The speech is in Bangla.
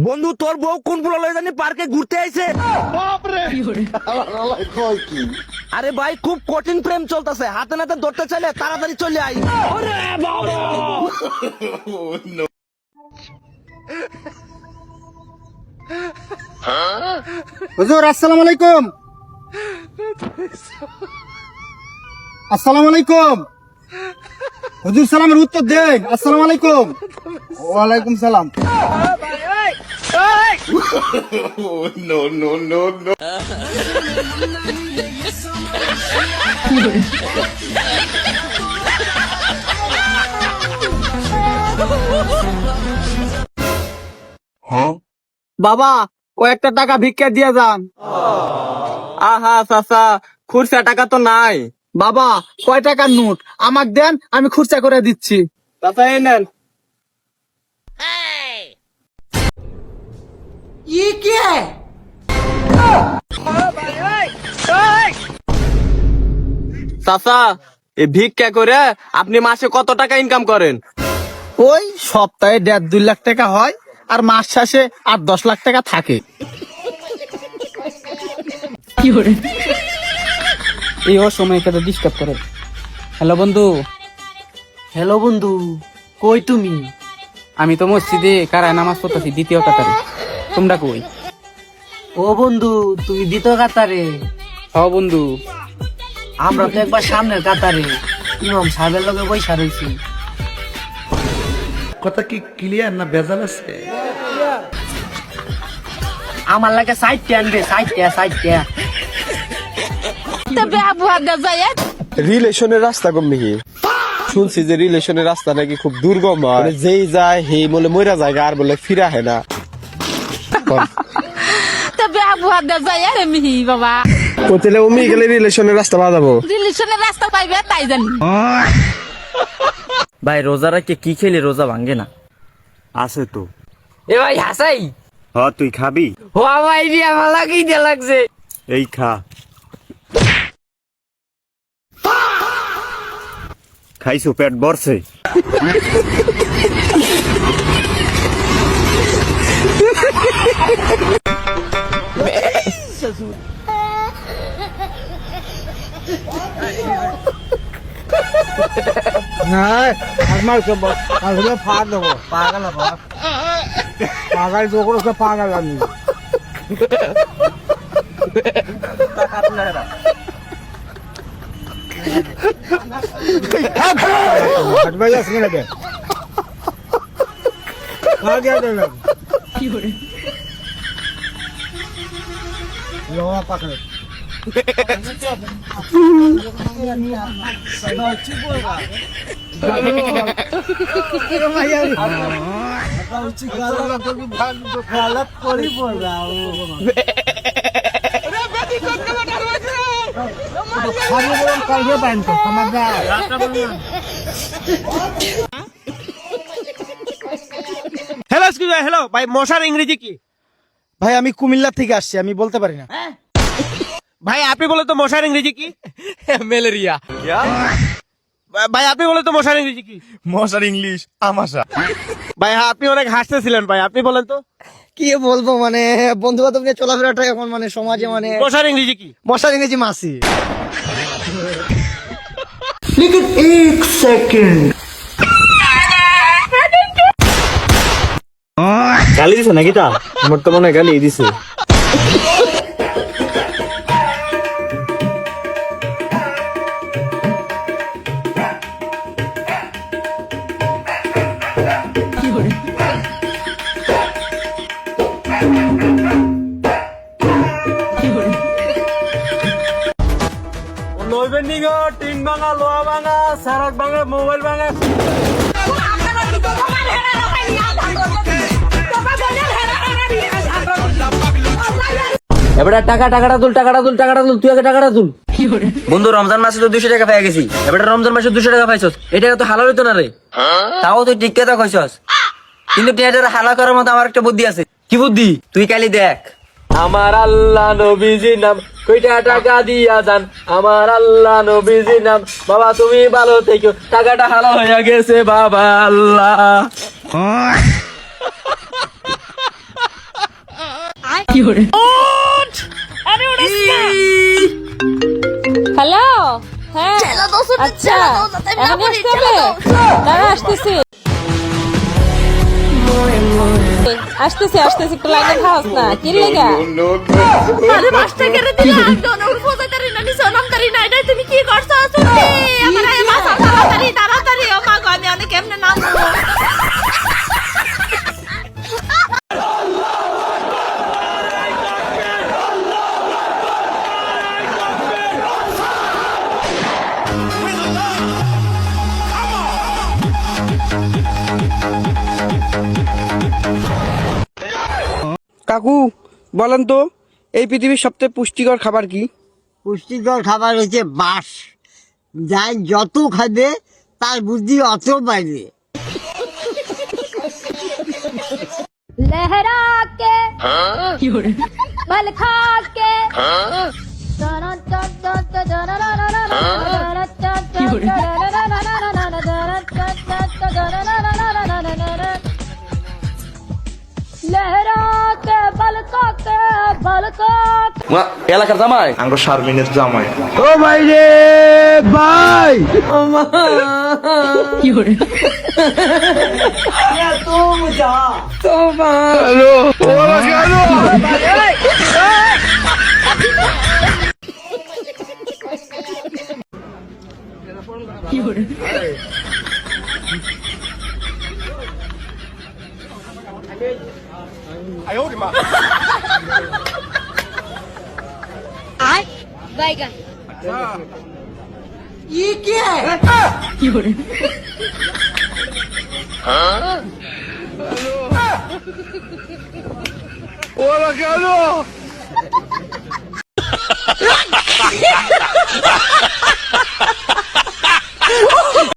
বন্ধু তোর বউ কোন ফুল লয়ে জানি পার্কে ঘুরতে আইছে। আরে ভাই খুব কঠিন প্রেম চলতেছে, হাতে নাতে ধরতে চাইলে তাড়াতাড়ি চলে আই। ওরে বাবা! হুজুর আসসালামু আলাইকুম। আসসালামু আলাইকুম। হুজুর সালামের উত্তর দেন। আসসালামু আলাইকুম। ওয়ালাইকুম সালাম। বাবা ও একটা টাকা ভিক্ষা দিয়ে যান। আহা চাচা, খুরসা টাকা তো নাই। বাবা কয় টাকার নোট আমাকে দেন, আমি খুরসা করে দিচ্ছি। চাচা এই নেন। চাচা এই ভিক্ষা করে আপনি মাসে কত টাকা ইনকাম করেন? ওই সপ্তাহে 1.5-2 লাখ টাকা হয়, আর মাস শেষে 8-10 লাখ টাকা থাকে। এই অসময় কেন ডিস্টার্ব করে? হ্যালো বন্ধু। হ্যালো বন্ধু, কই তুমি? আমি তো মসজিদে কারায় নামাজ পড়তেছি দ্বিতীয় কাতারে। তোমরা কই? ও বন্ধু তুমি দ্বিতীয় কাতারে? হ বন্ধু। আমরা তো একবার সামনের কাতারে ইমাম সাহেবের লগে বইসা রইছি। কথা কি ক্লিয়ার না ভেজাল আছে? আমার লাগে সাইডটা আনবে, সাইডটা। রিলেশনের রাস্তা কম নাকি? শুনছি যে রিলেশনের রাস্তা নাকি খুব দুর্গম হয়, মানে যেই যায় হেই বলে মইরা জায়গা আর বলে ফিরা হয় না। কোথায় উমি গেলে রিলেশনের রাস্তা বাজাবো? রিলেশনের রাস্তা পাইবে তাই জানি। ভাই রোজা রাখে কি খেলে রোজা ভাঙ্গে না? আছে তো। এ ভাই হাসাই হ তুই খাবি? ও ভাই রিয়া ভালো লাগিয়ে লাগছে। এই খা। খাইছো পেট ভরছে? হ্যালো ভাই, মশার ইংরেজি কি? ভাই আমি কুমিল্লা থেকে আসছি, আমি বলতে পারি না। ভাই আপনি বলে তো মশার ইংরেজি কি? ম্যালেরিয়া। ভাই আপনি বলে তো মশার ইংরেজি কি? মশার ইংলিশ আমাশা। ভাই হ্যাঁ, আপনি অনেক হাসতেছিলেন ভাই, আপনি বলেন তো কি বলবো, মানে বন্ধু বান্ধব নিয়ে চলাফেরাটা এখন মানে সমাজে মানে মশার ইংরেজি কি? মশার ইংরেজি মাসি। গালি দিছে নাকি তা? আমার তো মনে হয় গালি দিছে। নইবেন নি গো, টিন ভাঙা, লোহা ভাঙা, সারাক ভাঙা, মোবাইল ভাঙা। এবারে টাকাটা তুল, তুই আগে টাকাটা তুল। বন্ধু রমজান মাসে তো 200 টাকা পেয়ে গেছি, এবারে রমজান মাসে 200 টাকা পাইছস, এই টাকা তো হালাল হইতো না রে। তাও তুই ঠিক কথা কইছস, কিন্তু টাকাটা হালাল করার মতো আমার একটা বুদ্ধি আছে। কি বুদ্ধি? তুই কালি দেখ। আমার আল্লাহ নবীজির নাম, কয়টা টাকা দিয়া যান, আমার আল্লাহ নবীজির নাম, বাবা তুমি ভালো থেকো, টাকাটা হালাল হয়ে গেছে বাবা আল্লাহ। হ্যালো হ্যাঁ আচ্ছা এখন আসতে হবে দাঁড়া আসতেছি আসতেছি একটু লাইনে খাওয়াস না কি লেগা আরে 5 টাকা রে দিলা দোনো ফোজাতারি না নিছনাম তারি না এটা তুমি কি করছো শুনতে আমার এই মাথা তাড়াতাড়ি ও মা গো আমি অনেক কেমনে নাম কাকু বলেন তো এই পৃথিবীর সবচেয়ে পুষ্টিকর খাবার কি? পুষ্টিকর খাবার হচ্ছে বাঁশ, যাই যত খাবে তার বুদ্ধি অত বাড়বে। लहरा के बल खा के लहरा के बल का এলাকার জামাই আঙ্গো শারমিনের জামাই ও ভাই রে ভাই बैगन ये क्या है? ওরা কেন